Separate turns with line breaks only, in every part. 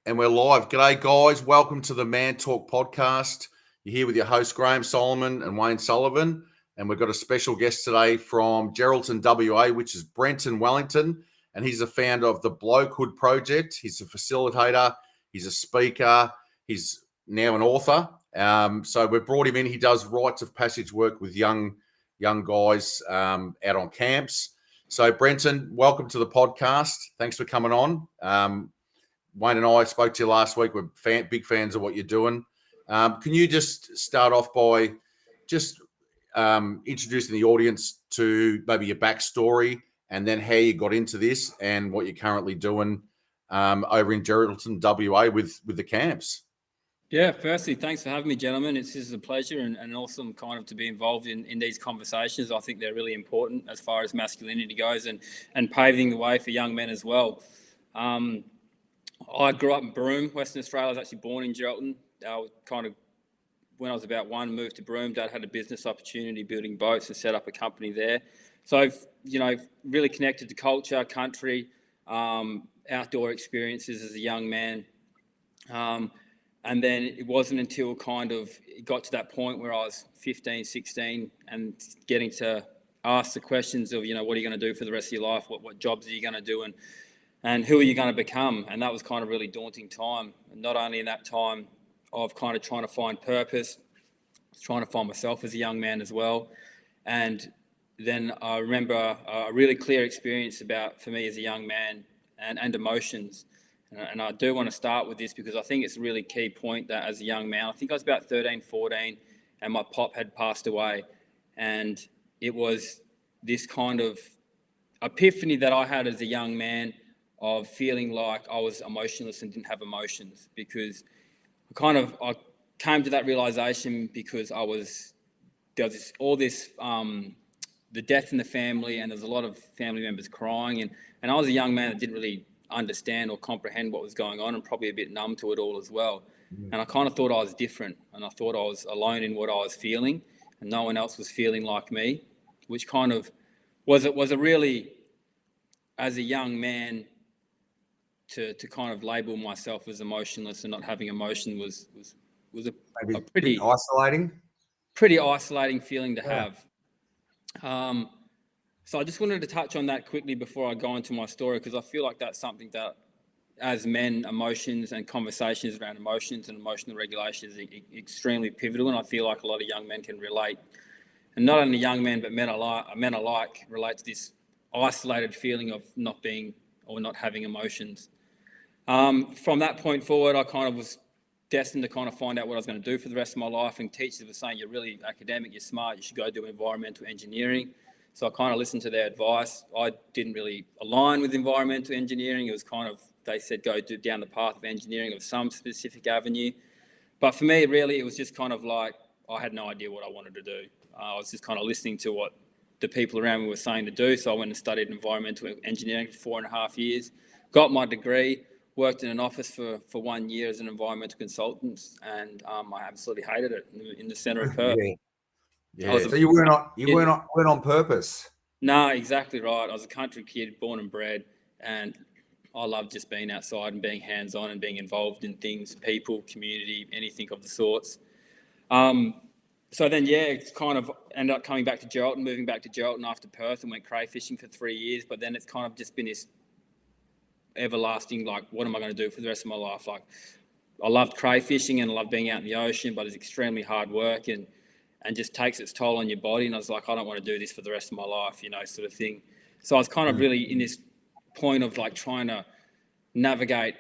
And we're live. G'day, guys. Welcome to the Man Talk podcast. You're here with your hosts, Graham Solomon and Wayne Sullivan. And we've got a special guest today from Geraldton, WA, which is Brenton Wellington. And he's the founder of the Blokehood Project. He's a facilitator. He's a speaker. He's now an author. So we brought him in. He does rites of passage work with young guys out on camps. So, Brenton, welcome to the podcast. Thanks for coming on. Wayne and I spoke to you last week. We're big fans of what you're doing. Can you just start off by just introducing the audience to maybe your backstory and then how you got into this and what you're currently doing over in Geraldton, WA with the camps?
Yeah, firstly, thanks for having me, gentlemen. This is a pleasure and awesome kind of to be involved in these conversations. I think they're really important as far as masculinity goes and paving the way for young men as well. I grew up in Broome, Western Australia. I was actually born in Geraldton. When I was about one, moved to Broome. Dad had a business opportunity building boats and set up a company there. So I've, really connected to culture, country, outdoor experiences as a young man. And then it wasn't until it got to that point where I was 15, 16 and getting to ask the questions of, what are you going to do for the rest of your life? What jobs are you going to do? And who are you going to become? And that was kind of really daunting time. And not only in that time of kind of trying to find purpose, trying to find myself as a young man as well. And then I remember a really clear experience for me as a young man and emotions. And I do want to start with this because I think it's a really key point that as a young man, I think I was about 13, 14, and my pop had passed away. And it was this kind of epiphany that I had as a young man of feeling like I was emotionless and didn't have emotions, because I came to that realization because there was the death in the family, and there was a lot of family members crying, and I was a young man that didn't really understand or comprehend what was going on, and probably a bit numb to it all as well. And I kind of thought I was different, and I thought I was alone in what I was feeling, and no one else was feeling like me, which kind of was a really, as a young man, to kind of label myself as emotionless and not having emotion was a pretty isolating feeling to have. So I just wanted to touch on that quickly before I go into my story, because I feel like that's something that, as men, emotions and conversations around emotions and emotional regulation is extremely pivotal, and I feel like a lot of young men can relate. And not only young men, but men alike relate to this isolated feeling of not being or not having emotions. From that point forward, I kind of was destined to kind of find out what I was going to do for the rest of my life, and teachers were saying, you're really academic, you're smart, you should go do environmental engineering. So I kind of listened to their advice. I didn't really align with environmental engineering. It was kind of, they said, go down the path of engineering of some specific avenue. But for me, really, it was just kind of like, I had no idea what I wanted to do. I was just kind of listening to what the people around me were saying to do. So I went and studied environmental engineering for 4.5 years, got my degree, worked in an office for 1 year as an environmental consultant, and I absolutely hated it in the centre of Perth.
Yeah.
So you weren't on purpose.
No, exactly right. I was a country kid, born and bred, and I loved just being outside and being hands-on and being involved in things, people, community, anything of the sorts. So then, it's kind of ended up coming back to Geraldton, moving back to Geraldton after Perth, and went crayfishing for 3 years. But then it's kind of just been this everlasting, like, what am I going to do for the rest of my life? Like, I loved crayfishing and I loved being out in the ocean, but it's extremely hard work and just takes its toll on your body. And I was like, I don't want to do this for the rest of my life, sort of thing. So I was kind of really in this point of like trying to navigate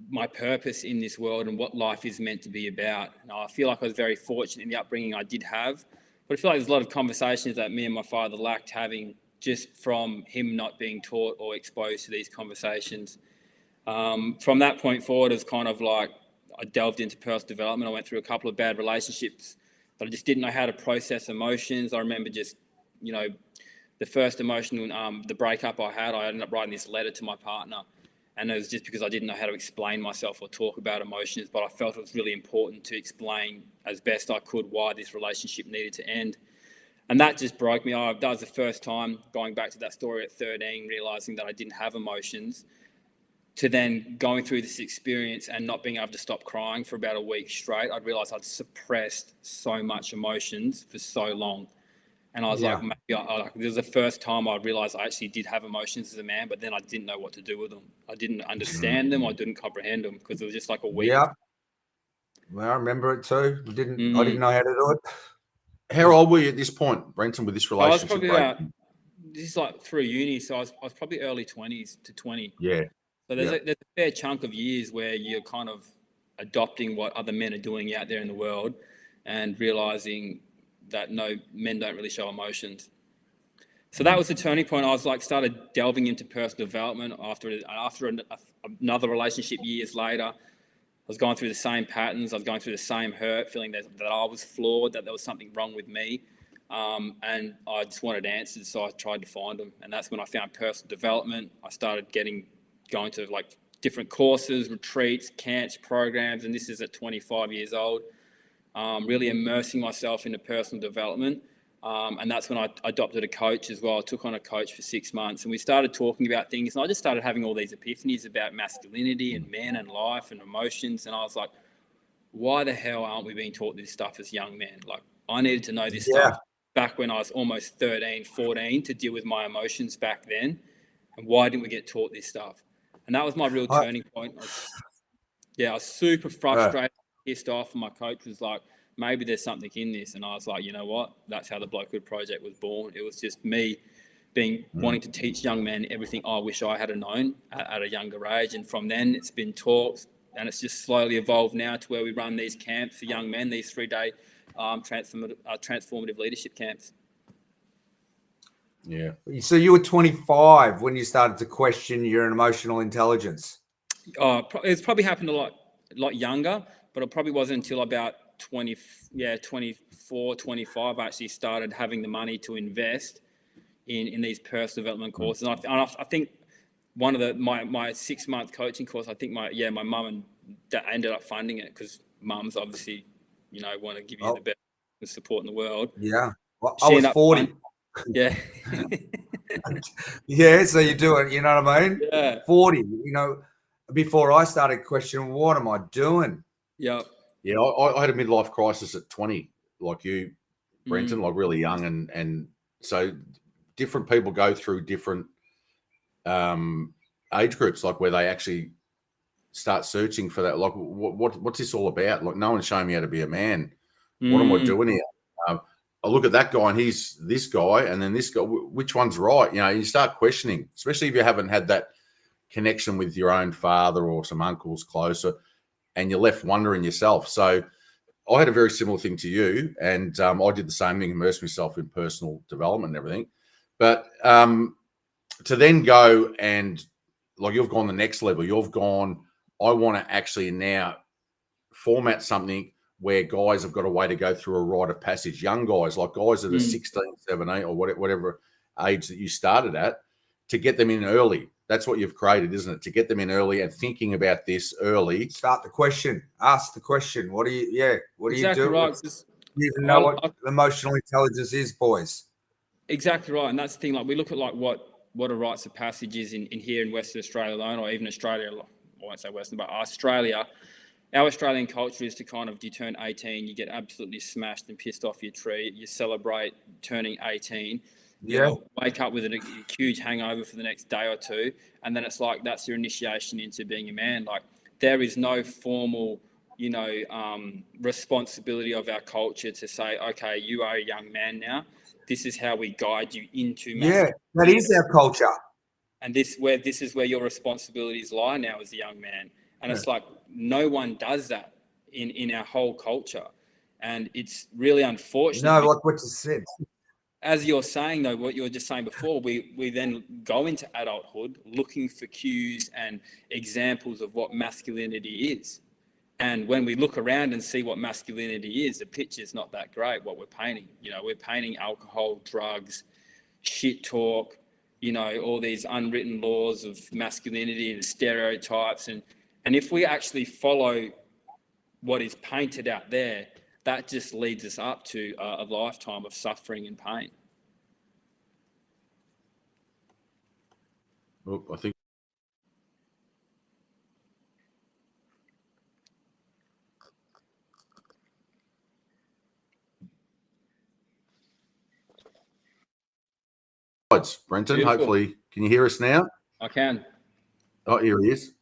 my purpose in this world and what life is meant to be about. And I feel like I was very fortunate in the upbringing I did have, but I feel like there's a lot of conversations that me and my father lacked having, just from him not being taught or exposed to these conversations. From that point forward, it's kind of like I delved into personal development. I went through a couple of bad relationships, but I just didn't know how to process emotions. I remember just, the first emotion, the breakup I had, I ended up writing this letter to my partner. And it was just because I didn't know how to explain myself or talk about emotions, but I felt it was really important to explain as best I could why this relationship needed to end. And that just broke me. That was the first time, going back to that story at 13, realising that I didn't have emotions. to then going through this experience and not being able to stop crying for about a week straight, I realized I'd suppressed so much emotions for so long. And I was like, maybe this was the first time I realized I actually did have emotions as a man, but then I didn't know what to do with them. I didn't understand them. I didn't comprehend them because it was just like a week.
Yeah. Well, I remember it too. I didn't know how to do it.
How old were you at this point, Brenton, with this
I was
relationship?
probably about, this is like through uni, so I was probably early 20s to 20.
Yeah.
So there's a fair chunk of years where you're kind of adopting what other men are doing out there in the world and realizing that no, men don't really show emotions. So that was the turning point. I was like, started delving into personal development after another relationship years later. I was going through the same patterns. I was going through the same hurt, feeling that I was flawed, that there was something wrong with me. And I just wanted answers, so I tried to find them. And that's when I found personal development. I started going to like different courses, retreats, camps, programs, and this is at 25 years old. Really immersing myself into personal development. And that's when I adopted a coach as well. I took on a coach for 6 months and we started talking about things. And I just started having all these epiphanies about masculinity and men and life and emotions. And I was like, why the hell aren't we being taught this stuff as young men? Like, I needed to know this stuff back when I was almost 13, 14 to deal with my emotions back then. And why didn't we get taught this stuff? And that was my real turning point. I was super frustrated, pissed off, and my coach was like, maybe there's something in this. And I was like, you know what? That's how the Blokehood Project was born. It was just me wanting to teach young men everything I wish I had known at a younger age. And from then it's been talks, and it's just slowly evolved now to where we run these camps for young men, these 3-day transformative leadership camps.
Yeah.
So you were 25 when you started to question your emotional intelligence.
It's probably happened a lot younger, but it probably wasn't until about 24, 25, I actually started having the money to invest in these personal development courses. And I think one of my 6-month coaching course, I think my mum and dad ended up funding it because mums obviously, want to give you the best support in the world.
Yeah. Well, I was 40.
Yeah.
Yeah, so you do it, you know what I mean?
Yeah.
40, before I started questioning, what am I doing?
Yeah.
Yeah, I had a midlife crisis at 20, like you, Brenton, like really young. And so different people go through different age groups, like where they actually start searching for that. Like, what's this all about? Like, no one's showing me how to be a man. What am I doing here? I look at that guy and he's this guy, and then this guy, which one's right? You start questioning, especially if you haven't had that connection with your own father or some uncles closer, and you're left wondering yourself. So I had a very similar thing to you, and I did the same thing, immerse myself in personal development and everything. But to then go and, like, you've gone the next level, you've gone, I want to actually now format something where guys have got a way to go through a rite of passage, young guys, like guys that are 16, 17 or whatever age that you started at, to get them in early. That's what you've created, isn't it? To get them in early and thinking about this early.
Start the question. Ask the question. What do you
Exactly
do?
right.
You even know what emotional intelligence is, boys.
Exactly right. And that's the thing, like we look at like what a rites of passage is in here in Western Australia alone, or even Australia, I won't say Western, but Australia. Our Australian culture is to kind of, you turn 18, you get absolutely smashed and pissed off your tree, you celebrate turning 18, you wake up with a huge hangover for the next day or two, and then it's like that's your initiation into being a man. Like, there is no formal, responsibility of our culture to say, okay, you are a young man now. This is how we guide you into masculinity.
Yeah, that is our culture.
And this is where your responsibilities lie now as a young man. And it's like no one does that in our whole culture. And it's really unfortunate.
No, like what you said.
As you're saying, though, what you were just saying before, we then go into adulthood looking for cues and examples of what masculinity is. And when we look around and see what masculinity is, the picture's not that great, what we're painting. We're painting alcohol, drugs, shit talk, all these unwritten laws of masculinity and stereotypes. And if we actually follow what is painted out there, that just leads us up to a lifetime of suffering and pain.
Well, I think sides, Brenton.
Beautiful.
Hopefully, can you hear us now?
I can.
Oh, here he is.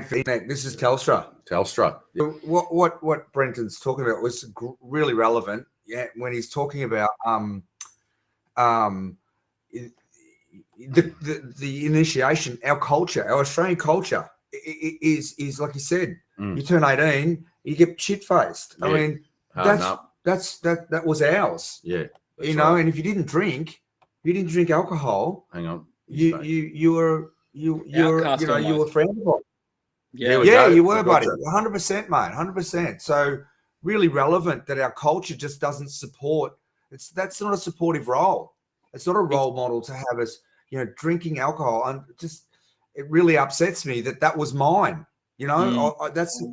This is Telstra.
Telstra.
What Brenton's talking about was really relevant. Yeah, when he's talking about the initiation, our culture, our Australian culture is like you said. You turn 18, you get shit faced.
Yeah.
I mean, that was ours.
Yeah,
you know. Right. And if you didn't drink alcohol.
Hang on.
You were frowned upon.
Yeah,
you were, buddy. 100%, mate. 100%. So really relevant that our culture just doesn't support. That's not a supportive role. It's not a role model to have us, drinking alcohol. And it really upsets me that was mine. That's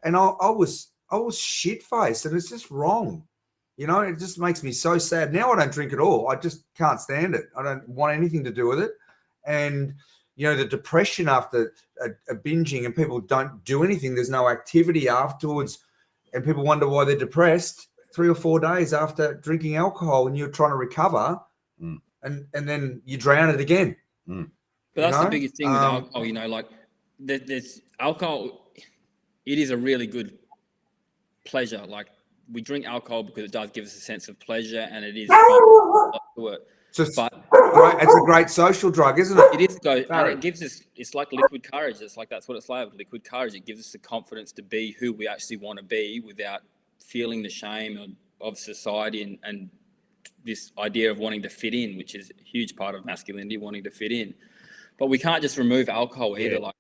and I was shit faced, and it's just wrong. It just makes me so sad. Now I don't drink at all. I just can't stand it. I don't want anything to do with it. And the depression after a binging, and people don't do anything. There's no activity afterwards, and people wonder why they're depressed 3 or 4 days after drinking alcohol, and you're trying to recover, and then you drown it again.
But that's the biggest thing with alcohol. Like there's alcohol. It is a really good pleasure. Like we drink alcohol because it does give us a sense of pleasure, and it is fun to it. It's
a great social drug, isn't it?
It is, and it gives us. It's like liquid courage. That's what it's like. Liquid courage. It gives us the confidence to be who we actually want to be without feeling the shame of society and this idea of wanting to fit in, which is a huge part of masculinity, wanting to fit in. But we can't just remove alcohol either. Like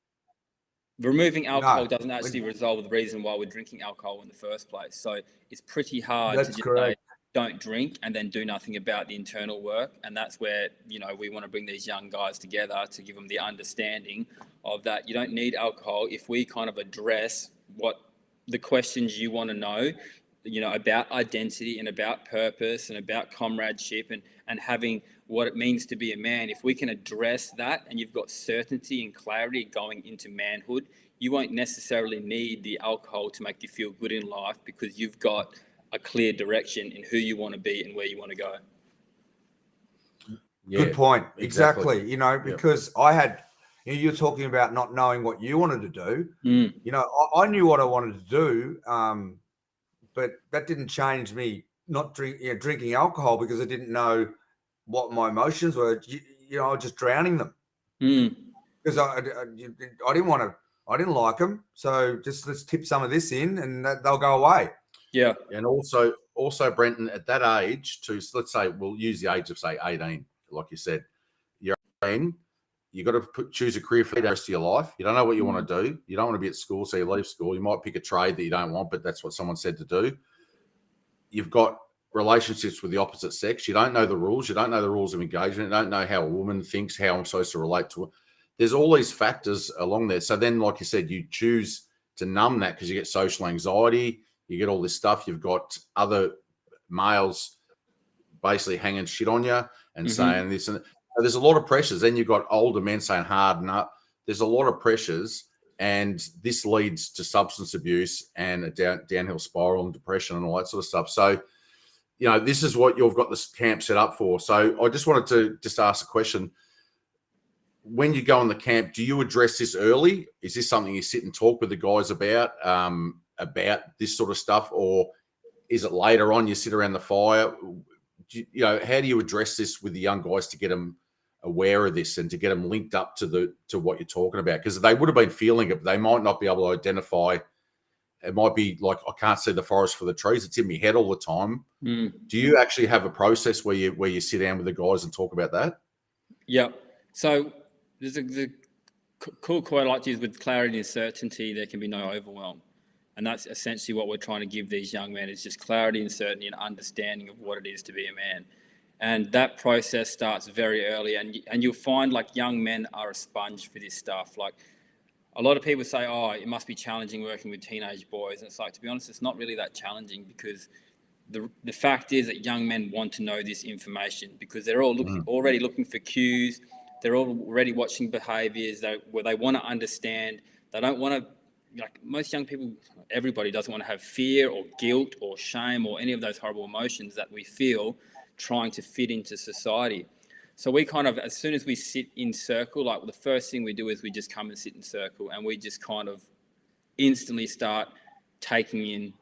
removing alcohol doesn't actually resolve the reason why we're drinking alcohol in the first place. So it's pretty hard to just say, don't drink and then do nothing about the internal work. And that's where, we want to bring these young guys together to give them the understanding of that. You don't need alcohol if we kind of address what the questions you want to know, about identity and about purpose and about comradeship and having what it means to be a man. If we can address that and you've got certainty and clarity going into manhood, you won't necessarily need the alcohol to make you feel good in life because you've got a clear direction in who you want to be and where you want to go.
Yeah, good point. Exactly. Because I had, you're talking about not knowing what you wanted to do. I knew what I wanted to do, but that didn't change me not drinking alcohol because I didn't know what my emotions were. I was just drowning them because I didn't want to. I didn't like them, so just let's tip some of this in, and they'll go away.
Yeah, and also, Brenton, at that age, let's say we'll use the age of say 18, like you said, you're 18. You got to choose a career for the rest of your life. You don't know what you want to do. You don't want to be at school, so you leave school. You might pick a trade that you don't want, but that's what someone said to do. You've got relationships with the opposite sex. You don't know the rules. You don't know the rules of engagement. You don't know how a woman thinks, how I'm supposed to relate to her. There's all these factors along there. So then, like you said, you choose to numb that because you get social anxiety. You get all this stuff. You've got other males basically hanging shit on you and saying this and there's a lot of pressures. Then you've got older men saying harden up. There's a lot of pressures, and this leads to substance abuse and a downhill spiral and depression and all that sort of stuff. So, this is what you've got this camp set up for. So I just wanted to just ask a question. When you go on the camp, do you address this early? Is this something you sit and talk with the guys about this sort of stuff, or is it later on you sit around the fire? How do you address this with the young guys to get them aware of this and to get them linked up to what you're talking about? Because they would have been feeling it, but they might not be able to identify. It might be like, I can't see the forest for the trees. It's in my head all the time. Do you actually have a process where you sit down with the guys and talk about that?
Yeah. So there's the cool quote I like to use: with clarity and certainty, there can be no overwhelm. And that's essentially what we're trying to give these young men, is just clarity and certainty and understanding of what it is to be a man. And that process starts very early. And you'll find like young men are a sponge for this stuff. Like a lot of people say, oh, it must be challenging working with teenage boys. And it's like, to be honest, it's not really that challenging, because the fact is that young men want to know this information because they're all already looking for cues. They're already watching behaviors where they want to understand. They don't want to like most young people, everybody doesn't want to have fear or guilt or shame or any of those horrible emotions that we feel trying to fit into society. So we kind of, as soon as we sit in circle, like the first thing we do is we just come and sit in circle, and we just kind of instantly start taking in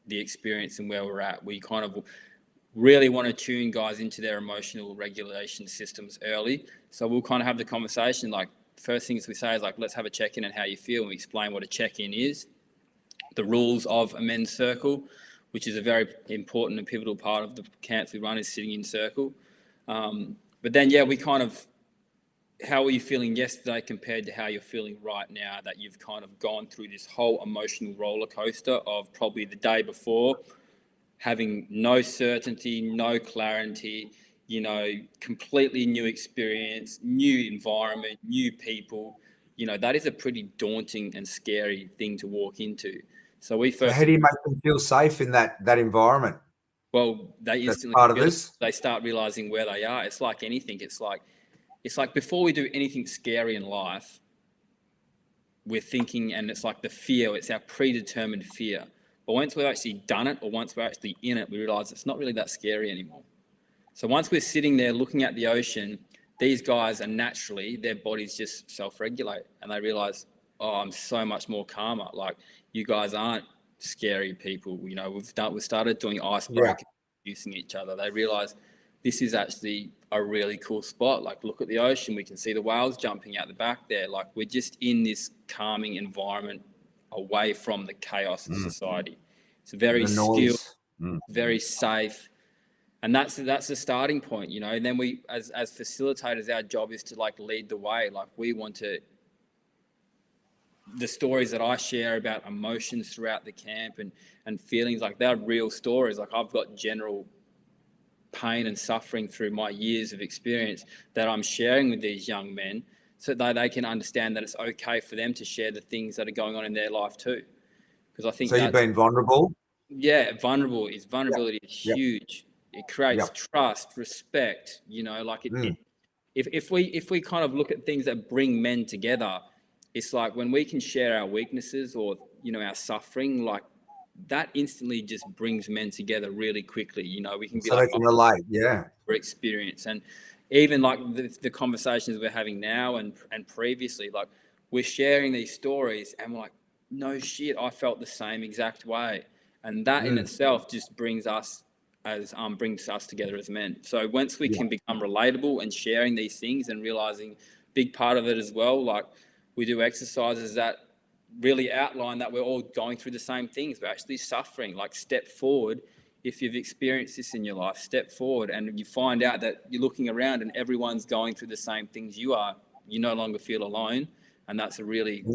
the experience and where we're at. We kind of really want to tune guys into their emotional regulation systems early. So we'll kind of have the conversation, like first things we say is like, let's have a check-in and how you feel. And we explain what a check-in is, the rules of a men's circle, which is a very important and pivotal part of the camps we run, is sitting in circle. But then, yeah, we kind of, how were you feeling yesterday compared to how you're feeling right now, that you've kind of gone through this whole emotional roller coaster of probably the day before, having no certainty, no clarity, you know, completely new experience, new environment, new people. You know, that is a pretty daunting and scary thing to walk into. So
how do you make them feel safe in that environment?
Well, they instantly they start realizing where they are. It's like anything. It's like before we do anything scary in life, we're thinking, and it's like the fear, it's our predetermined fear. But once we've actually done it, or once we're actually in it, we realize it's not really that scary anymore. So once we're sitting there looking at the ocean, these guys are naturally, their bodies just self-regulate, and they realize, oh, I'm so much more calmer. Like, you guys aren't scary people. You know, we've started doing icebreakers, using each other. They realize this is actually a really cool spot. Like, look at the ocean. We can see the whales jumping out the back there. Like, we're just in this calming environment away from the chaos of society. It's very skilled, very safe. And that's the starting point, you know. And then we, as facilitators, our job is to like lead the way. Like, we want to, the stories that I share about emotions throughout the camp and feelings, like they're real stories. Like, I've got general pain and suffering through my years of experience that I'm sharing with these young men, so that they can understand that it's okay for them to share the things that are going on in their life too. Because I think
so you've been vulnerable.
Yeah, vulnerability is huge. It creates trust, respect. You know, like if we kind of look at things that bring men together, it's like when we can share our weaknesses or, you know, our suffering, like that instantly just brings men together really quickly. You know, we can be
so
like,
they can relate,
for experience. And even like the conversations we're having now and previously, like we're sharing these stories and we're like, no shit, I felt the same exact way. And that in itself just brings us together as men. So once we can become relatable and sharing these things and realizing big part of it as well, like we do exercises that really outline that we're all going through the same things. We're actually suffering. Like, step forward. If you've experienced this in your life, step forward, and you find out that you're looking around and everyone's going through the same things you are. You no longer feel alone, and that's a really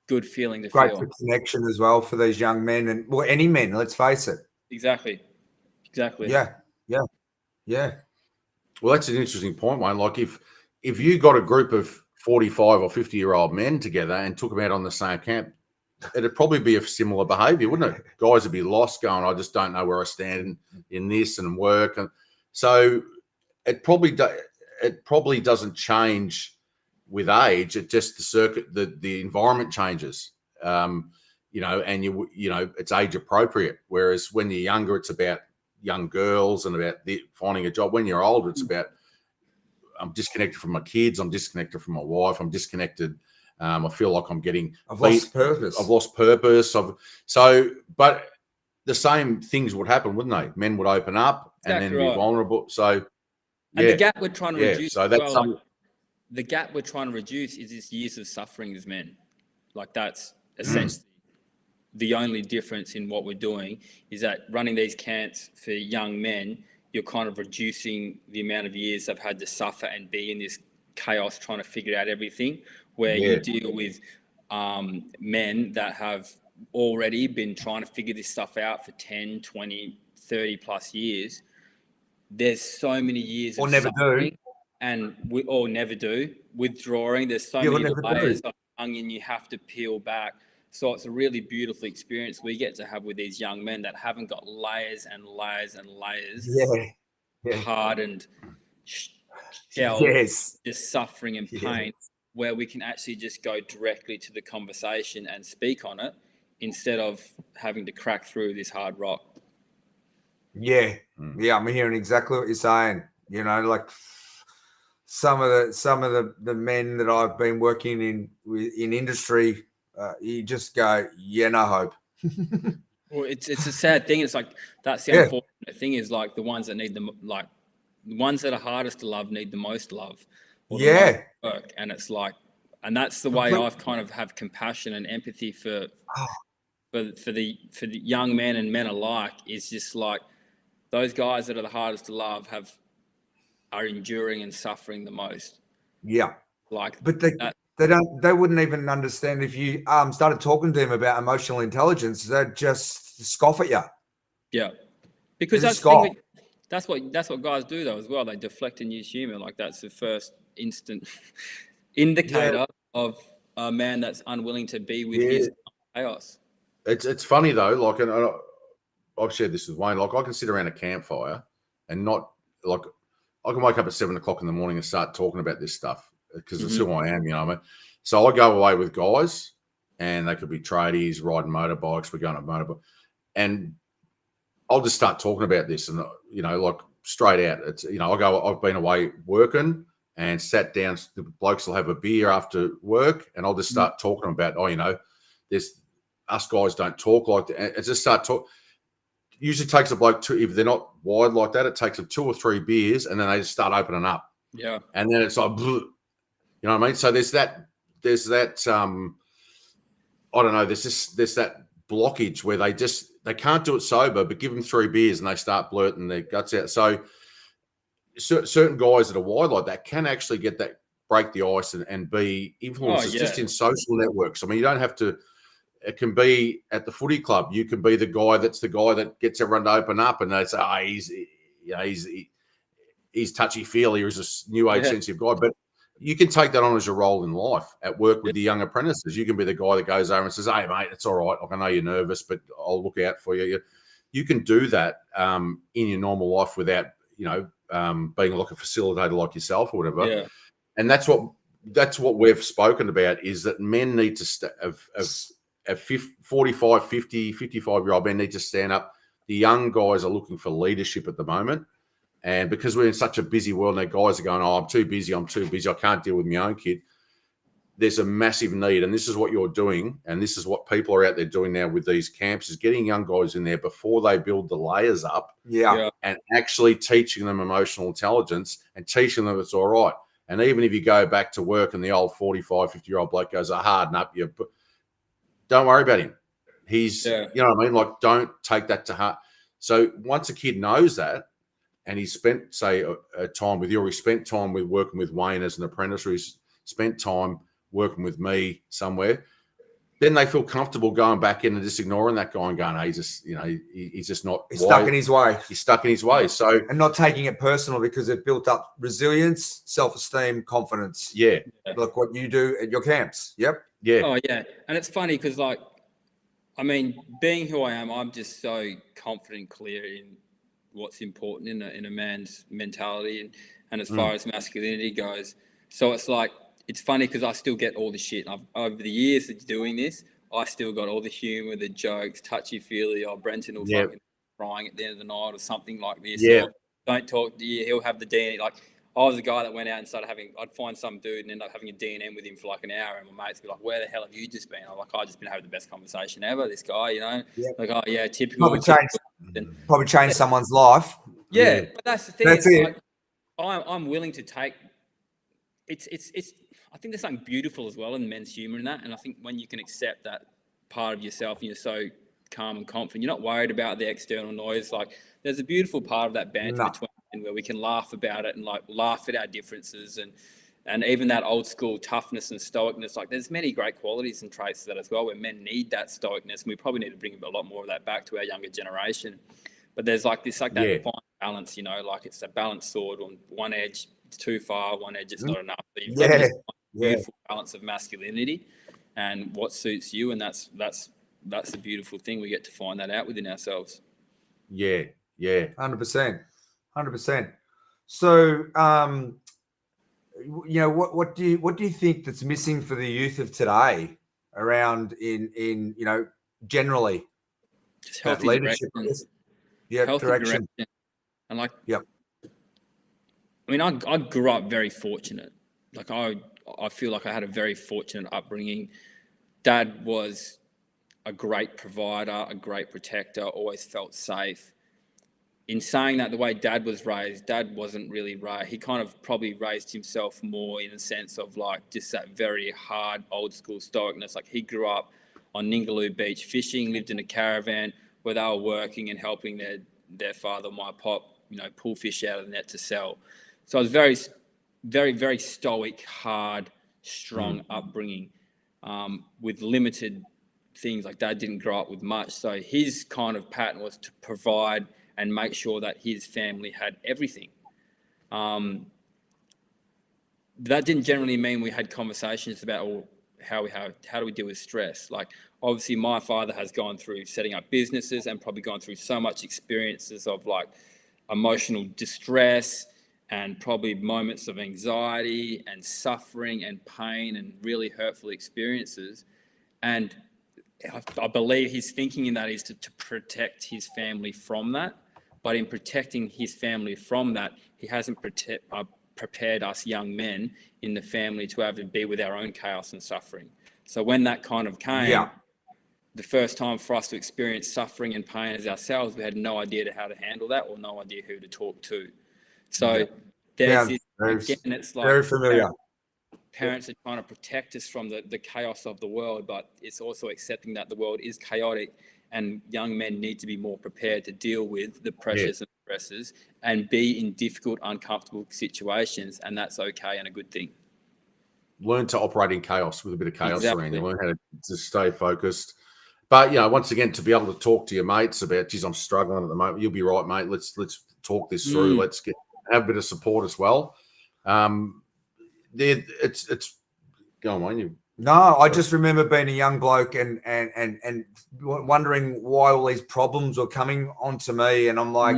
good feeling to feel.
Great for connection as well for these young men, and well, any men, let's face it.
Exactly.
Yeah.
Well, that's an interesting point, Wayne. Like, if you got a group of 45 or 50-year-old men together and took them out on the same camp, it'd probably be a similar behavior, wouldn't it? Guys would be lost, going, I just don't know where I stand in this and work. And so it probably doesn't change with age. It just, the circuit, the environment changes, you know, and you know, it's age appropriate. Whereas when you're younger, it's about young girls and about finding a job. When you're older, it's about, I'm disconnected from my kids, I'm disconnected from my wife, I'm disconnected. I feel like I've lost purpose. But the same things would happen, wouldn't they? Men would open up and then be vulnerable. So,
and the gap we're trying to reduce.
So that's
the gap we're trying to reduce is this years of suffering as men. Like, that's essentially the only difference in what we're doing, is that running these camps for young men, you're kind of reducing the amount of years they've had to suffer and be in this chaos trying to figure out everything, where you deal with men that have already been trying to figure this stuff out for 10, 20, 30 plus years. There's so many years
or
of
never
suffering,
do.
and we all never do, withdrawing. There's so many layers of onion you have to peel back. So it's a really beautiful experience we get to have with these young men that haven't got layers and layers and layers, hardened shells, just suffering and pain. where we can actually just go directly to the conversation and speak on it instead of having to crack through this hard rock.
Yeah. Yeah, I'm hearing exactly what you're saying. You know, like some of the men that I've been working in industry, you just go, yeah, no hope.
Well, it's a sad thing. It's like that's the unfortunate thing is like the ones that need the ones that are hardest to love need the most love or the most work, and it's like, and that's the way I've kind of have compassion and empathy for the young men and men alike. Is just like those guys that are the hardest to love are enduring and suffering the most.
Yeah,
like,
but they wouldn't even understand if you started talking to them about emotional intelligence. They'd just scoff at you.
Yeah, because that's what guys do though as well. They deflect and use humor. Like that's the first instant indicator of a man that's unwilling to be with his chaos.
It's funny though, like, and I've shared this with Wayne. Like, I can sit around a campfire and not like I can wake up at 7 o'clock in the morning and start talking about this stuff because it's who I am. You know what I mean? So I go away with guys, and they could be tradies, riding motorbikes. We're going on motorbike, and I'll just start talking about this, and like straight out. It's I've been away working and sat down. The blokes will have a beer after work, and I'll just start talking about there's us guys don't talk like that. It just start talk. Usually takes a bloke if they're not wide like that, it takes them 2 or 3 beers, and then they just start opening up.
Yeah,
and then it's like, you know what I mean? So there's that. I don't know. There's that blockage where they can't do it sober, but give them 3 beers and they start blurting their guts out. So certain guys that are wide like that can actually break the ice and be influencers just in social networks. I mean, you don't have to. It can be at the footy club. You can be the guy that gets everyone to open up, and they say, he's touchy feely, or he's a new age sensitive guy. But you can take that on as your role in life. At work with the young apprentices, you can be the guy that goes over and says, "Hey, mate, it's all right. Like, I know you're nervous, but I'll look out for you." You can do that in your normal life without being like a facilitator like yourself or whatever.
Yeah.
And that's what we've spoken about, is that men need to at 45, 50, 55-year-old men need to stand up. The young guys are looking for leadership at the moment. And because we're in such a busy world, and guys are going, I'm too busy, I can't deal with my own kid. There's a massive need. And this is what you're doing. And this is what people are out there doing now with these camps, is getting young guys in there before they build the layers up.
Yeah.
And actually teaching them emotional intelligence and teaching them it's all right. And even if you go back to work and the old 45, 50-year-old bloke goes, harden up, don't worry about him. He's, you know what I mean? Like, don't take that to heart. So once a kid knows that, and he's spent, say, a time with you, or he spent time with working with Wayne as an apprentice, or he's spent time working with me somewhere, then they feel comfortable going back in and just ignoring that guy and going, hey, he's just not.
He's stuck in his way.
He's stuck in his way. So,
and not taking it personal, because they've built up resilience, self-esteem, confidence.
Yeah.
Like what you do at your camps. Yep.
Yeah.
Oh, yeah. And it's funny because, like, I mean, being who I am, I'm just so confident and clear in what's important in a man's mentality and as far as masculinity goes. So it's like, it's funny because I still get all the shit. Over the years of doing this, I still got all the humor, the jokes, touchy-feely. Brenton will fucking crying at the end of the night or something like this.
Yeah.
Or, don't talk to you. He'll have the DNA. Like, I was a guy that went out and started I'd find some dude and end up having a D&M with him for like an hour, and my mates would be like, where the hell have you just been? I'm like, I've just been having the best conversation ever, this guy, Like, oh, yeah, typical.
Probably change someone's life.
Yeah, but that's the thing.
That's it.
Like, I'm willing to take. It's. I think there's something beautiful as well in men's humor in that, and I think when you can accept that part of yourself and you're so calm and confident, you're not worried about the external noise. Like, there's a beautiful part of that banter between men where we can laugh about it and like laugh at our differences and even that old school toughness and stoicness. Like, there's many great qualities and traits of that as well, where men need that stoicness, and we probably need to bring a lot more of that back to our younger generation. But there's like this, like that fine balance, like it's a balanced sword. On one edge, it's too far; one edge, it's not enough. So you've got this beautiful balance of masculinity and what suits you, and that's the beautiful thing. We get to find that out within ourselves.
Yeah,
100%. So, what do you think that's missing for the youth of today around in generally
Just
that
healthy
leadership?
direction.
Healthy direction.
And like,
Yep.
I mean, I grew up very fortunate. Like I feel like I had a very fortunate upbringing. Dad was a great provider, a great protector, always felt safe. In saying that, the way Dad was raised, Dad wasn't really raised. He kind of probably raised himself more in the sense of like just that very hard old school stoicness. Like he grew up on Ningaloo Beach fishing, lived in a caravan where they were working and helping their father, my pop, pull fish out of the net to sell. So I was very, very, very stoic, hard, strong upbringing with limited things. Like Dad didn't grow up with much. So his kind of pattern was to provide and make sure that his family had everything. That didn't generally mean we had conversations about how do we deal with stress. Like obviously my father has gone through setting up businesses and probably gone through so much experiences of like emotional distress and probably moments of anxiety and suffering and pain and really hurtful experiences. And I believe his thinking in that is to protect his family from that. But in protecting his family from that, he hasn't prepared us young men in the family to have to be with our own chaos and suffering. So when that kind of came, the first time for us to experience suffering and pain as ourselves, we had no idea how to handle that or no idea who to talk to. So there's this, again, it's like
very familiar.
Parents are trying to protect us from the chaos of the world, but it's also accepting that the world is chaotic and young men need to be more prepared to deal with the pressures and stresses and be in difficult, uncomfortable situations. And that's okay and a good thing.
Learn to operate in chaos with a bit of chaos around you. Learn how to stay focused. But, once again, to be able to talk to your mates about, geez, I'm struggling at the moment. You'll be right, mate. Let's talk this through. Let's have a bit of support as well. It's go on, Wayne.
No, I just remember being a young bloke and wondering why all these problems were coming onto me, and I'm like,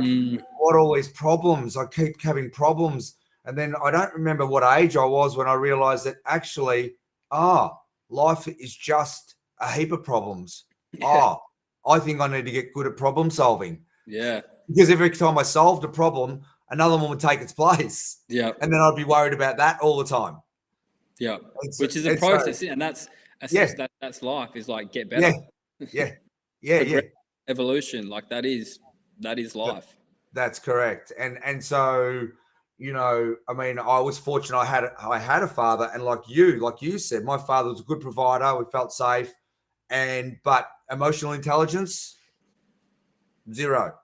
what are all these problems? I keep having problems, and then I don't remember what age I was when I realized that actually, life is just a heap of problems. I think I need to get good at problem solving.
Yeah,
because every time I solved a problem, another one would take its place.
Yeah,
and then I'd be worried about that all the time.
Yeah, which is a process, and that's life. Is like get better.
Yeah.
Evolution, like that is life.
That's correct, and so I mean, I was fortunate. I had a father, and like you said, my father was a good provider. We felt safe, but emotional intelligence, zero.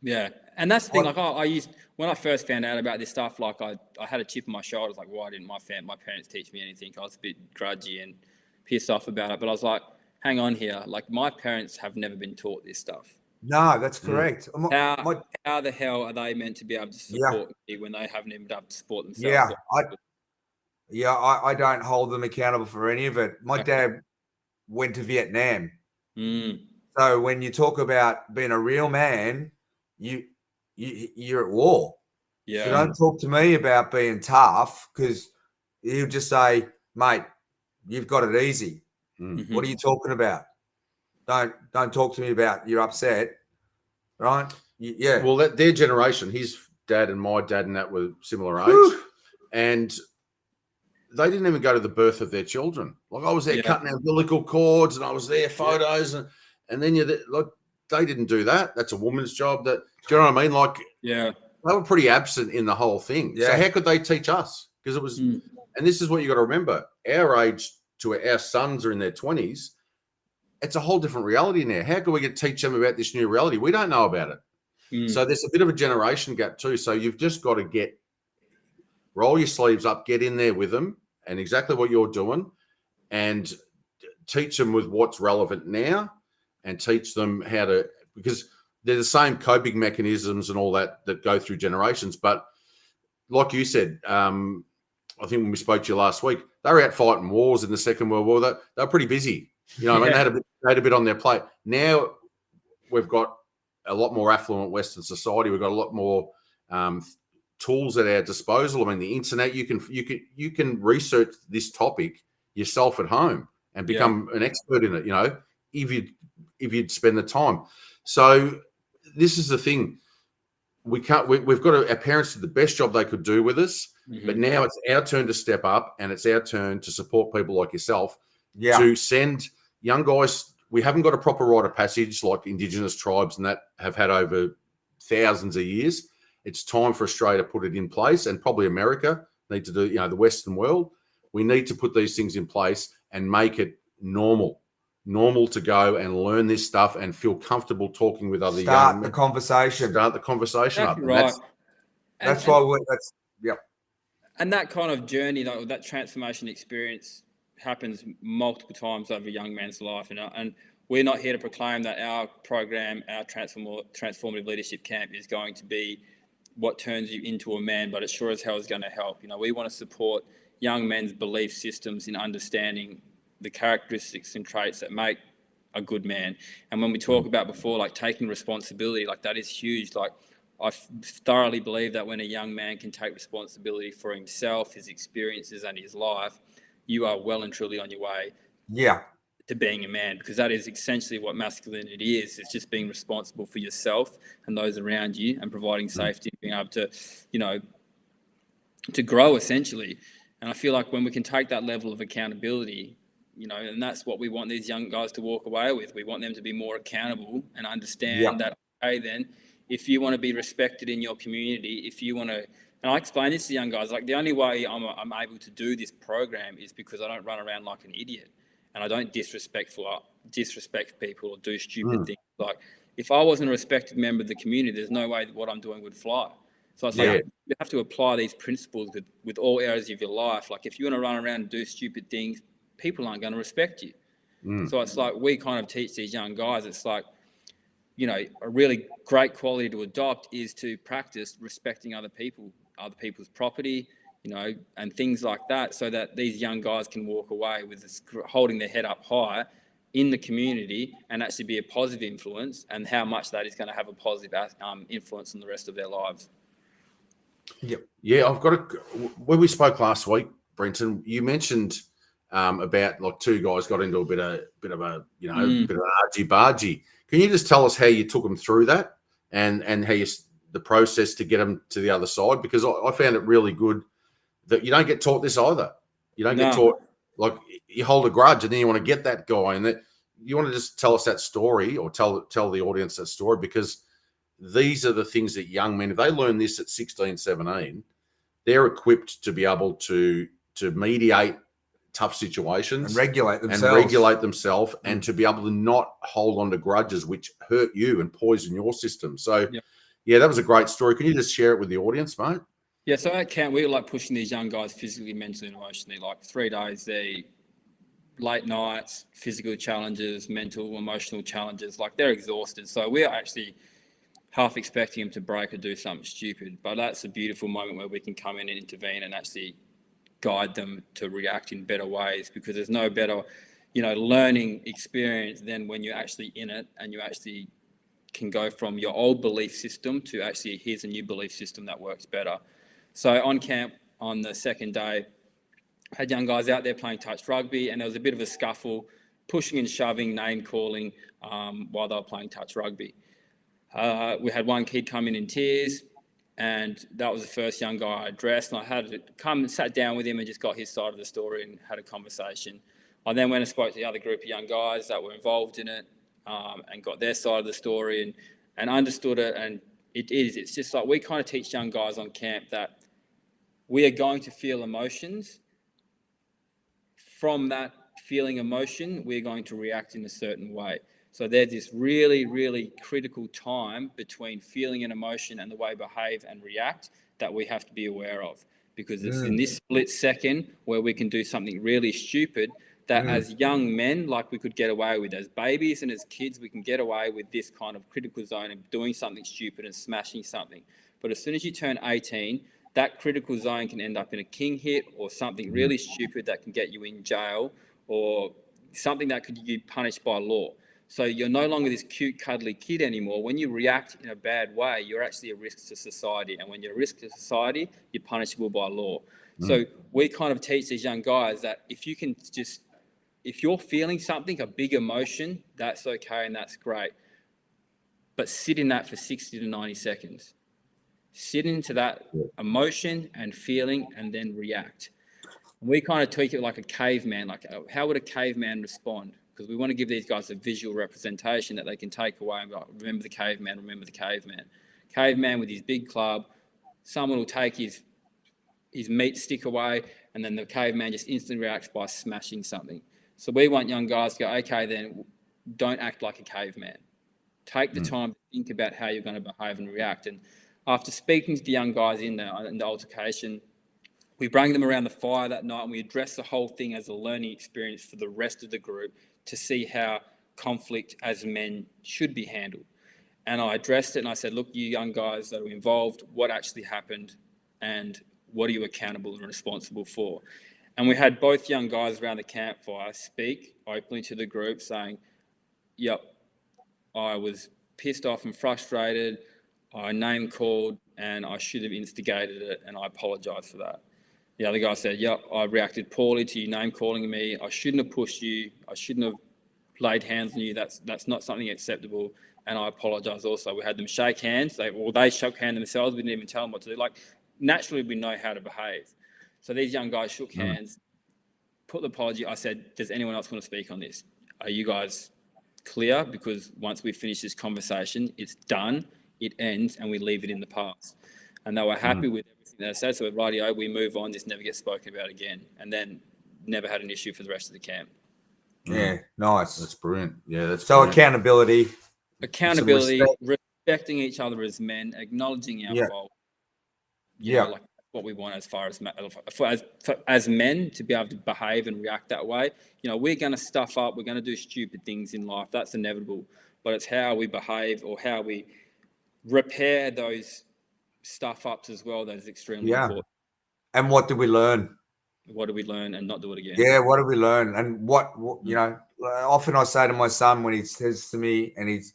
Yeah, and that's the thing. Like I used when I first found out about this stuff. Like I had a chip on my shoulder. Like, why didn't my parents teach me anything? I was a bit grudgy and pissed off about it. But I was like, hang on here. Like my parents have never been taught this stuff.
No, that's correct.
How the hell are they meant to be able to support me when they haven't even been able to support themselves?
I don't hold them accountable for any of it. My dad went to Vietnam. So when you talk about being a real man, you're at war.
Yeah.
So don't talk to me about being tough, because he'll just say, mate, you've got it easy. What are you talking about? Don't talk to me about you're upset, right? Yeah.
Well, their generation, his dad and my dad and that were similar age, and they didn't even go to the birth of their children. Like I was there cutting umbilical cords, and I was there photos, and then they didn't do that. That's a woman's job. Do you know what I mean? Like, they were pretty absent in the whole thing. Yeah. So how could they teach us? Because it was, and this is what you got to remember: our age to our sons are in their 20s. It's a whole different reality now. How can we teach them about this new reality? We don't know about it. So there's a bit of a generation gap too. So you've just got to roll your sleeves up, get in there with them, and exactly what you're doing, and teach them with what's relevant now, and teach them how to, because they're the same coping mechanisms and all that go through generations. But like you said, I think when we spoke to you last week, they were out fighting wars in the Second World War. They were pretty busy. You know, I mean, they had a bit on their plate. Now we've got a lot more affluent Western society. We've got a lot more tools at our disposal. I mean, the internet, you can research this topic yourself at home and become an expert in it, you know, if you'd spend the time. So this is the thing. We've got our parents did the best job they could do with us, but now it's our turn to step up, and it's our turn to support people like yourself to send young guys. We haven't got a proper rite of passage like Indigenous tribes and that have had over thousands of years. It's time for Australia to put it in place, and probably America need to do, you know, the Western world. We need to put these things in place and make it normal to go and learn this stuff and feel comfortable talking with other
Start
young
the
men.
conversation.
Start the conversation
Exactly
up.
right.
That's why that's
And that kind of journey, like that transformation experience, happens multiple times over a young man's life, and we're not here to proclaim that our program, our transformative leadership camp, is going to be what turns you into a man, but it sure as hell is going to help. You know, we want to support young men's belief systems in understanding the characteristics and traits that make a good man. And when we talk about before, like taking responsibility, like that is huge. Like I thoroughly believe that when a young man can take responsibility for himself, his experiences and his life, you are well and truly on your way to being a man, because that is essentially what masculinity is. It's just being responsible for yourself and those around you and providing safety and being able to, you know, to grow essentially. And I feel like when we can take that level of accountability, you know, and that's what we want these young guys to walk away with. We want them to be more accountable and understand that, okay, then if you want to be respected in your community, if you want to, and I explain this to young guys, like the only way I'm able to do this program is because I don't run around like an idiot and I don't disrespect people or do stupid things. Like if I wasn't a respected member of the community, there's no way that what I'm doing would fly. So it's like you have to apply these principles with all areas of your life. Like if you want to run around and do stupid things, people aren't going to respect you. So it's like we kind of teach these young guys, it's like, you know, a really great quality to adopt is to practice respecting other people's property, you know, and things like that, so that these young guys can walk away with this, holding their head up high in the community and actually be a positive influence, and how much that is going to have a positive influence on the rest of their lives.
Yeah, I've got when we spoke last week, Brenton, you mentioned about like two guys got into a bit of a, you know, bit of an argy-bargy. Can you just tell us how you took them through that and how the process to get them to the other side? Because I found it really good that you don't get taught this either. You don't get taught, like you hold a grudge and then you want to get that guy, and that you want to just tell us that story, or tell the audience that story, because these are the things that young men, if they learn this at 16, 17, they're equipped to be able to mediate tough situations
and regulate themselves
and to be able to not hold on to grudges which hurt you and poison your system. So that was a great story. Can you just share it with the audience, mate?
Yeah, so at camp we were like pushing these young guys physically, mentally and emotionally, like 3 days, they late nights, physical challenges, mental, emotional challenges, like they're exhausted. So we're actually half expecting them to break or do something stupid, but that's a beautiful moment where we can come in and intervene and actually guide them to react in better ways, because there's no better, you know, learning experience than when you're actually in it and you actually can go from your old belief system to actually here's a new belief system that works better. So on camp on the second day, I had young guys out there playing touch rugby, and there was a bit of a scuffle, pushing and shoving, name calling while they were playing touch rugby. We had one kid come in tears, and that was the first young guy I addressed, and I had to come and sat down with him and just got his side of the story and had a conversation. I then went and spoke to the other group of young guys that were involved in it and got their side of the story and understood it. And it's just like we kind of teach young guys on camp that we are going to feel emotions. From that feeling emotion, we're going to react in a certain way. So there's this really, really critical time between feeling an emotion and the way we behave and react that we have to be aware of, because it's in this split second where we can do something really stupid that as young men, like we could get away with. As babies and as kids, we can get away with this kind of critical zone and doing something stupid and smashing something. But as soon as you turn 18, that critical zone can end up in a king hit or something really stupid that can get you in jail, or something that could be punished by law. So you're no longer this cute, cuddly kid anymore. When you react in a bad way, you're actually a risk to society. And when you're a risk to society, you're punishable by law. So we kind of teach these young guys that if you're feeling something, a big emotion, that's okay and that's great. But sit in that for 60 to 90 seconds. Sit into that emotion and feeling and then react. We kind of tweak it like a caveman. Like, how would a caveman respond? Because we want to give these guys a visual representation that they can take away and go, remember the caveman, remember the caveman. Caveman with his big club, someone will take his meat stick away, and then the caveman just instantly reacts by smashing something. So we want young guys to go, okay, then don't act like a caveman. Take the time to think about how you're going to behave and react. And after speaking to the young guys in the altercation, we bring them around the fire that night and we address the whole thing as a learning experience for the rest of the group to see how conflict as men should be handled. And I addressed it and I said, look, you young guys that are involved, what actually happened and what are you accountable and responsible for? And we had both young guys around the campfire speak openly to the group saying, yep, I was pissed off and frustrated, I name called and I should have instigated it and I apologise for that. The other guy said, yep, I reacted poorly to you name calling me. I shouldn't have pushed you. I shouldn't have laid hands on you. That's not something acceptable. And I apologise also. We had them shake hands. They shook hands themselves. We didn't even tell them what to do. Like, naturally, we know how to behave. So these young guys shook hands, put the apology. I said, does anyone else want to speak on this? Are you guys clear? Because once we finish this conversation, it's done, it ends, and we leave it in the past. And they were happy with everything they said. So rightio, we move on. This never gets spoken about again. And then never had an issue for the rest of the camp.
Yeah, nice.
That's brilliant. Yeah, that's
so
brilliant.
Accountability,
respecting each other as men, acknowledging our fault. Like what we want as far as men to be able to behave and react that way. You know, we're going to stuff up. We're going to do stupid things in life. That's inevitable. But it's how we behave or how we repair those stuff ups as well that is extremely important.
And what did we learn?
What do we learn and not do it again?
Yeah, what did we learn? And what you know, often I say to my son when he says to me and he's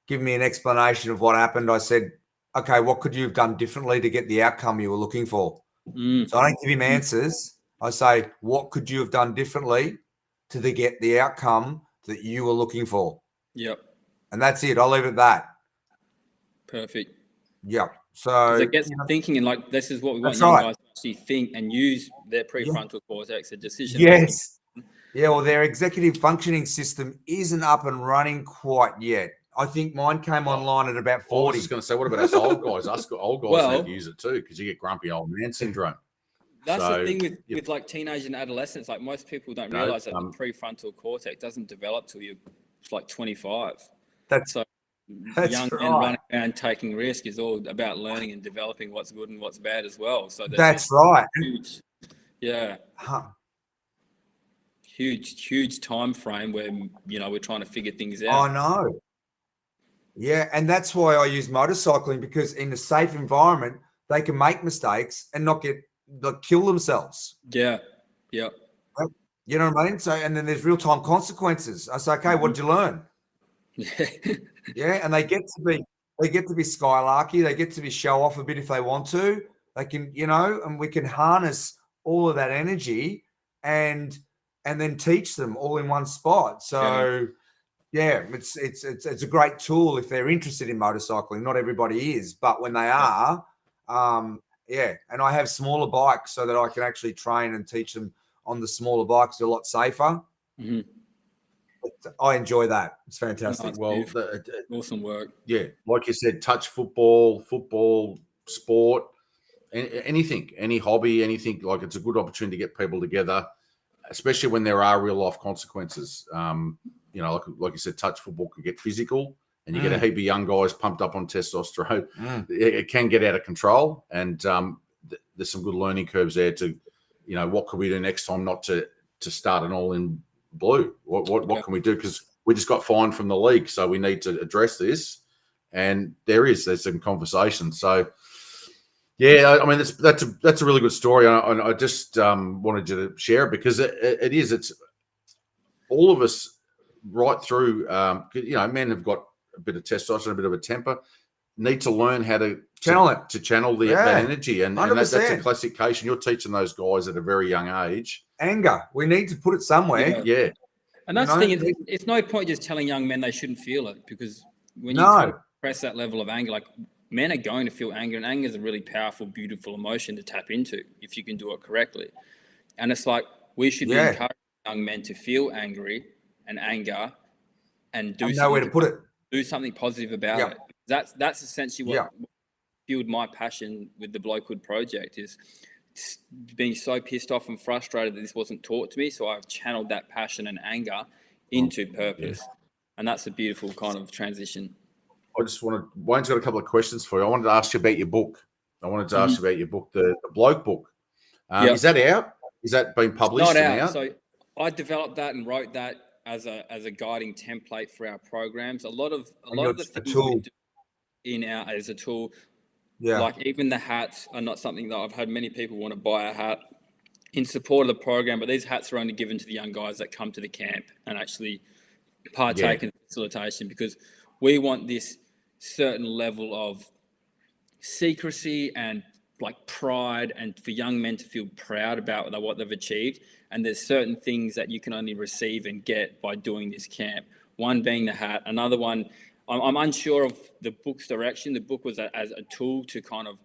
giving me an explanation of what happened, I said, okay, what could you have done differently to get the outcome you were looking for? So I don't give him answers. I say, what could you have done differently to get the outcome that you were looking for?
Yep.
And that's it. I'll leave it at that.
Perfect.
Yep. So
it gets thinking, and like this is what we want young guys to actually think and use their prefrontal cortex, a decision.
Yes. Yeah, well, their executive functioning system isn't up and running quite yet. I think mine came online at about 40.
I was just going to say, what about us old guys? Us old guys need to use it too, because you get grumpy old man syndrome.
That's the thing with like teenage and adolescents. Like most people don't realize that the prefrontal cortex doesn't develop till you're like 25.
That's
young men running around taking risk is all about learning and developing what's good and what's bad as well. So
that's right.
Huge, huge time frame where we're trying to figure things out.
I know. Yeah, and that's why I use motorcycling, because in a safe environment they can make mistakes and not kill themselves.
Yeah.
You know what I mean? So, and then there's real time consequences. I say, okay, what did you learn? Yeah, and they get to be skylarky. They get to be show off a bit if they want to. They can, and we can harness all of that energy and then teach them all in one spot. So, it's a great tool if they're interested in motorcycling. Not everybody is, but when they are, and I have smaller bikes so that I can actually train and teach them on the smaller bikes. They're a lot safer.
Mm-hmm.
I enjoy that. It's fantastic.
Awesome work.
Yeah, like you said, touch football, sport, anything, any hobby, anything. Like, it's a good opportunity to get people together, especially when there are real life consequences. Like you said, touch football can get physical, and you get a heap of young guys pumped up on testosterone. It can get out of control, and there's some good learning curves there to, what could we do next time not to start an all in blue? What can we do? Because we just got fined from the league, so we need to address this. And there's some conversation. So I mean, that's a really good story. And I just wanted you to share it, because it's all of us right through, men have got a bit of testosterone, a bit of a temper, need to learn how to
channel it,
to channel that energy. And that's a
100%.
classic case. And you're teaching those guys at a very young age.
Anger. We need to put it somewhere.
Yeah.
And that's the thing. It's no point just telling young men they shouldn't feel it, because when you press that level of anger, like, men are going to feel anger, and anger is a really powerful, beautiful emotion to tap into if you can do it correctly. And it's like, we should be encouraging young men to feel angry and anger and
know where to put it.
Do something positive about it. That's essentially what fueled my passion with the Blokehood Project, is being so pissed off and frustrated that this wasn't taught to me. So I've channeled that passion and anger into purpose. And that's a beautiful kind of transition.
Wayne's got a couple of questions for you. I wanted to ask you about your book. The Bloke book. Is that out? Is that been published?
It's not out. So I developed that and wrote that as a guiding template for our programs. A lot of the things we do as a tool. Yeah. Like even the hats are not something that I've had many people want to buy a hat in support of the program, but these hats are only given to the young guys that come to the camp and actually partake in facilitation, because we want this certain level of secrecy and like pride, and for young men to feel proud about what they've achieved. And there's certain things that you can only receive and get by doing this camp. One being the hat. Another one, I'm unsure of the book's direction. The book was as a tool to kind of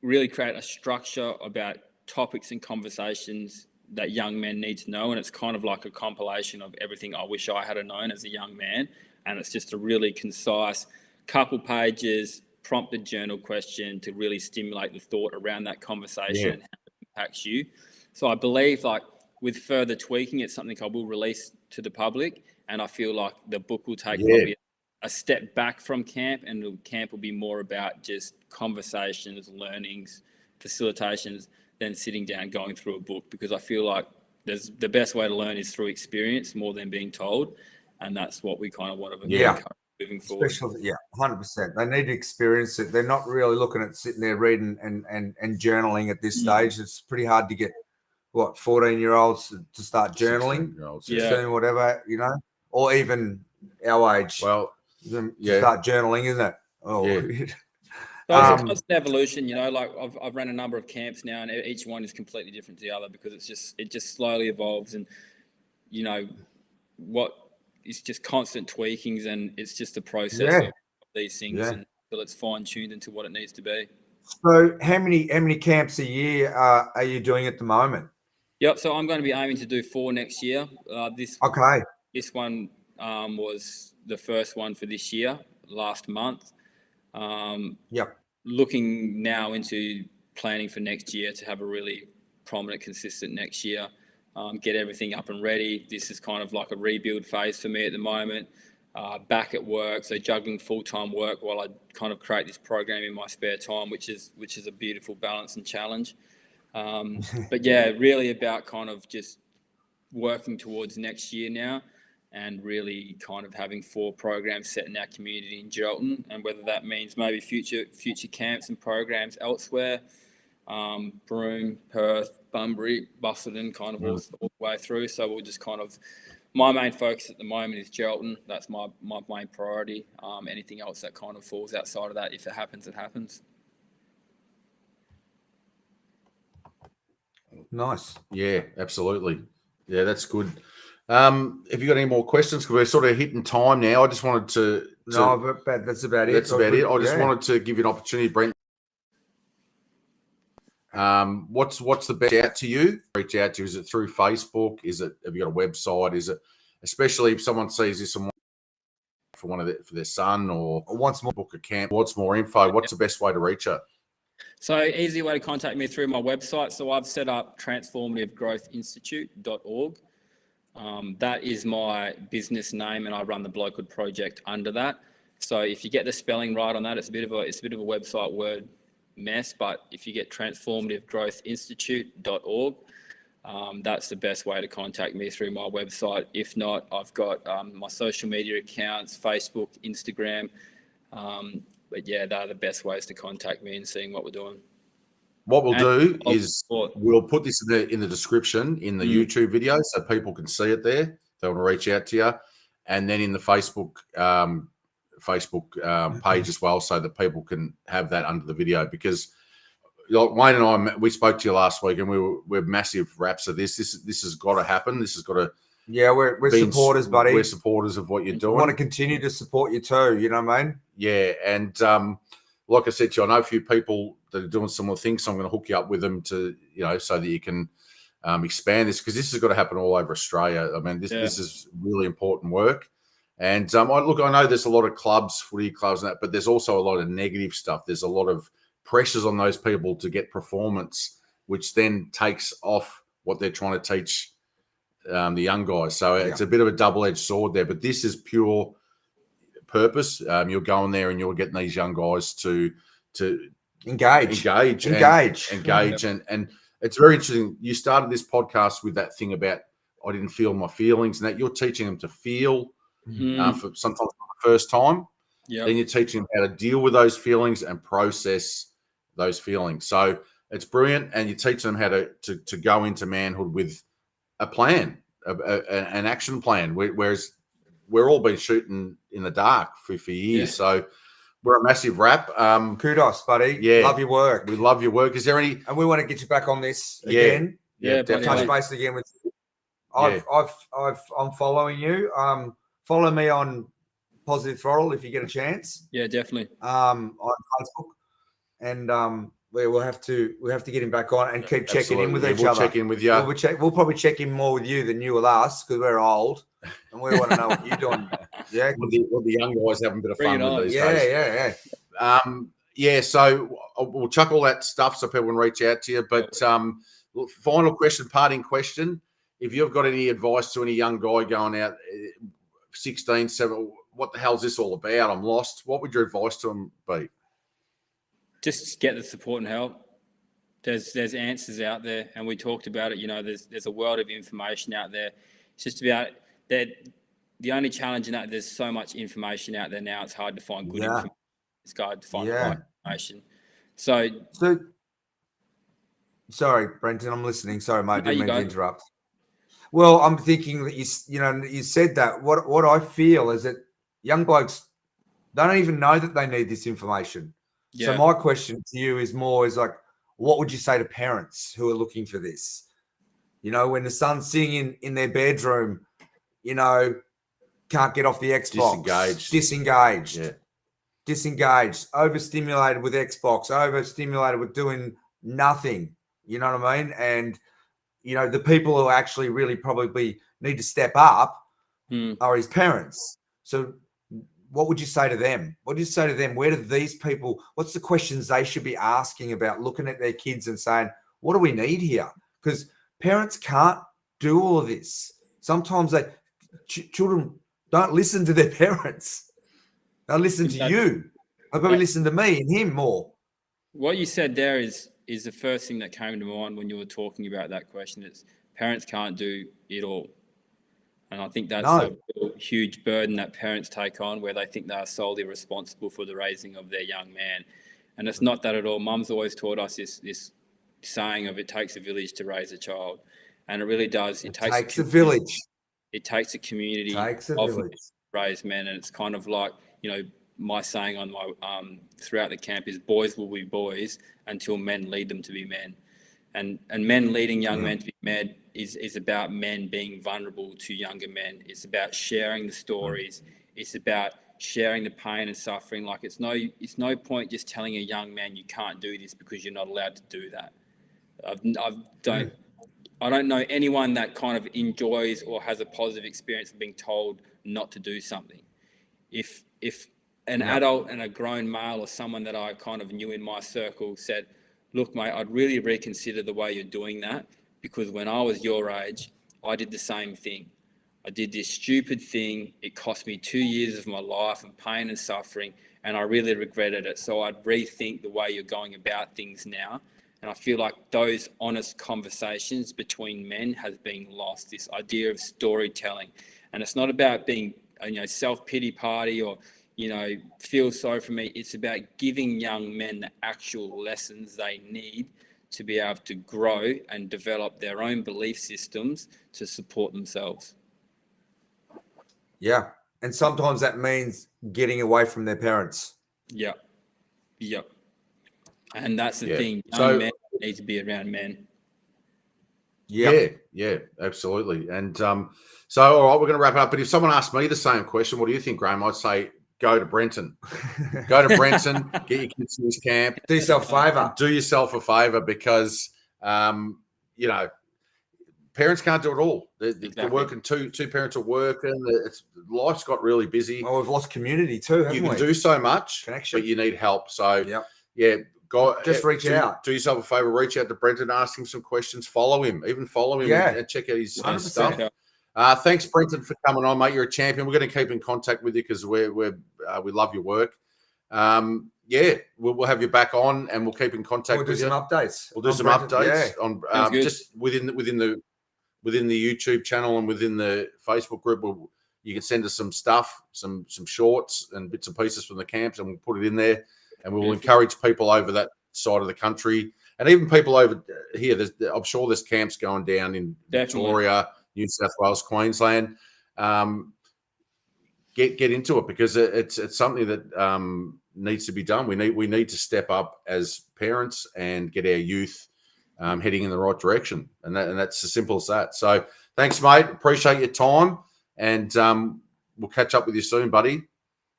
really create a structure about topics and conversations that young men need to know. And it's kind of like a compilation of everything I wish I had known as a young man. And it's just a really concise couple pages, prompted journal question to really stimulate the thought around that conversation and how it impacts you. So I believe, like, with further tweaking, it's something I will release to the public. And I feel like the book will take probably a step back from camp, and the camp will be more about just conversations, learnings, facilitations, than sitting down going through a book, because I feel like the best way to learn is through experience more than being told. And that's what we kind of want to encourage moving forward.
100%. They need to experience it. They're not really looking at sitting there reading and journaling at this stage. It's pretty hard to get 14-year-olds to start journaling, 16, whatever, or even our age.
Well,
to start journaling, isn't it? Oh,
So it's a constant evolution, like I've run a number of camps now, and each one is completely different to the other, because it just slowly evolves, and it's just constant tweakings, and it's just a process of these things until it's fine-tuned into what it needs to be.
So how many camps a year are you doing at the moment?
Yep. So I'm going to be aiming to do 4 next year. This one was the first one for this year, last month. Looking now into planning for next year to have a really prominent, consistent next year. Get everything up and ready. This is kind of like a rebuild phase for me at the moment. Back at work, so juggling full-time work while I kind of create this program in my spare time, which is a beautiful balance and challenge. But really about kind of just working towards next year now, and really kind of having 4 programs set in our community in Geraldton, and whether that means maybe future camps and programs elsewhere. Broome, Perth, Bunbury, Busselton, kind of all the way through. So we'll just kind of, my main focus at the moment is Geraldton. That's my main priority. Anything else that kind of falls outside of that, if it happens, it happens.
Nice.
Yeah, absolutely. Yeah, that's good. Have you got any more questions? Because we're sort of hitting time now. I just wanted to
no, but that's about it.
That's about it. I just wanted to give you an opportunity, Brent. What's the best out to you? Reach out to you? Is it through Facebook? Have you got a website? Is it, especially if someone sees this and for their son or wants more, book a camp, wants more info? What's the best way to reach her?
So easy way to contact me through my website. So I've set up transformativegrowthinstitute.org. That is my business name, and I run the Blokehood Project under that. So if you get the spelling right on that, it's a bit of a website word mess, but if you get transformativegrowthinstitute.org, that's the best way to contact me through my website. If not, I've got my social media accounts, Facebook, Instagram. But they're the best ways to contact me and seeing what we're doing.
What we'll do is we'll put this in the description in the YouTube video so people can see it there. they want to reach out to you, and then in the Facebook page as well, so that people can have that under the video. Because like Wayne and I, we spoke to you last week, and we're massive raps of this. This has got to happen. This has got to.
Yeah, we're supporters, buddy.
We're supporters of what you're doing.
We want to continue to support you too. You know what I mean?
Yeah, and like I said to you, I know a few people that are doing similar things, so I'm going to hook you up with them to, so that you can expand this, because this has got to happen all over Australia. I mean, this is really important work. And I know there's a lot of clubs, footy clubs, and that, but there's also a lot of negative stuff. There's a lot of pressures on those people to get performance, which then takes off what they're trying to teach the young guys. So it's a bit of a double-edged sword there, but this is pure purpose. You're going there and you're getting these young guys to engage, and it's very interesting. You started this podcast with that thing about I didn't feel my feelings, and that you're teaching them to feel for sometimes for the first time. Yeah. Then you're teaching them how to deal with those feelings and process those feelings. So it's brilliant, and you're teaching them how to go into manhood with a plan, an action plan. Whereas we're all been shooting in the dark for years. So we're a massive rap.
Kudos, buddy.
Yeah.
Love your work.
We love your work. Is there any?
And we want to get you back on this again.
Yeah,
touch base again with you. I'm following you. Follow me on Positive Throttle if you get a chance.
Yeah, definitely.
On Facebook. And we'll have to get him back on and keep checking in with each other.
We'll check in with you.
We'll probably check in more with you than you with us, because we're old and we want to know what you're doing. Yeah,
what the young guys having a bit of fun with these days.
Yeah.
So we'll chuck all that stuff so people can reach out to you. But final question, parting question: if you've got any advice to any young guy going out, 16, 17, what the hell's this all about? I'm lost. What would your advice to him be?
Just get the support and help. There's answers out there, and we talked about it. There's a world of information out there. It's just about that. The only challenge in that, there's so much information out there now. It's hard to find good information. It's hard to find the right information. So sorry, Brenton, I'm listening. Sorry, mate, didn't mean to interrupt. Well, I'm thinking that you said that. What I feel is that young blokes don't even know that they need this information. Yeah. So my question to you is like, what would you say to parents who are looking for this? When the son's sitting in their bedroom, can't get off the Xbox. Disengaged, overstimulated with Xbox, overstimulated with doing nothing. You know what I mean? And, the people who actually really probably need to step up are his parents. So what would you say to them? What do you say to them? Where do these people, what's the questions they should be asking about looking at their kids and saying, what do we need here? Because parents can't do all of this. Sometimes children don't listen to their parents. They listen to you. They probably listen to me and him more. What you said there is the first thing that came to mind when you were talking about that question. Is parents can't do it all. And I think that's a huge burden that parents take on, where they think they are solely responsible for the raising of their young man. And it's not that at all. Mum's always taught us this saying of it takes a village to raise a child. And it really does. It takes a village. It takes a community to raise men. And it's kind of like, my saying on my throughout the camp is boys will be boys until men lead them to be men. And men leading young men to be men is about men being vulnerable to younger men. It's about sharing the stories. It's about sharing the pain and suffering. Like it's no point just telling a young man you can't do this because you're not allowed to do that. I don't know anyone that kind of enjoys or has a positive experience of being told not to do something. If an adult and a grown male or someone that I kind of knew in my circle said, look, mate, I'd really reconsider the way you're doing that, because when I was your age, I did the same thing. I did this stupid thing. It cost me 2 years of my life and pain and suffering, and I really regretted it. So I'd rethink the way you're going about things now. And I feel like those honest conversations between men has been lost, this idea of storytelling. And it's not about being, self-pity party or, feel sorry for me. It's about giving young men the actual lessons they need to be able to grow and develop their own belief systems to support themselves.
Yeah. And sometimes that means getting away from their parents.
Yeah. Yep. And that's the
Yeah.
thing.
So-
Young men need to be around men.
Yeah, absolutely. And so, all right, we're going to wrap up. But if someone asked me the same question, what do you think, Graham? I'd say go to Brenton. Go to Brenton, get your kids to this camp.
Do yourself a favor.
Do yourself a favor because, you know, parents can't do it all. They're
Exactly.
working, two parents are working. Life's got really busy.
Well, we've lost community too, haven't
You
we?
can do so much,
Connection.
but you need help. So,
Yep.
yeah,
Just reach out.
Do yourself a favor. Reach out to Brenton, ask him some questions. Follow him, even follow him,
Yeah.
and check out his
100%.
stuff. Thanks, Brenton, for coming on, mate. You're a champion. We're going to keep in contact with you because we love your work. Yeah, we'll have you back on, and we'll keep in contact
We'll do
with
some
you.
updates.
We'll do some
Brenton.
updates
Yeah.
on
Sounds good.
just within the YouTube channel and within the Facebook group. You can send us some stuff, some shorts and bits and pieces from the camps, and we'll put it in there. And we will encourage people over that side of the country, and even people over here. I'm sure there's camps going down in Victoria, New South Wales, Queensland. Get into it because it's something that needs to be done. We need to step up as parents and get our youth heading in the right direction, and that's as simple as that. So thanks, mate. Appreciate your time, and we'll catch up with you soon, buddy.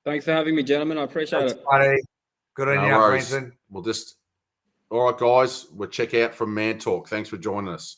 Thanks for having me, gentlemen. I appreciate it.
Buddy. Good on
No
you,
worries.
Brenton.
All right, guys. We'll check out from Man Talk. Thanks for joining us.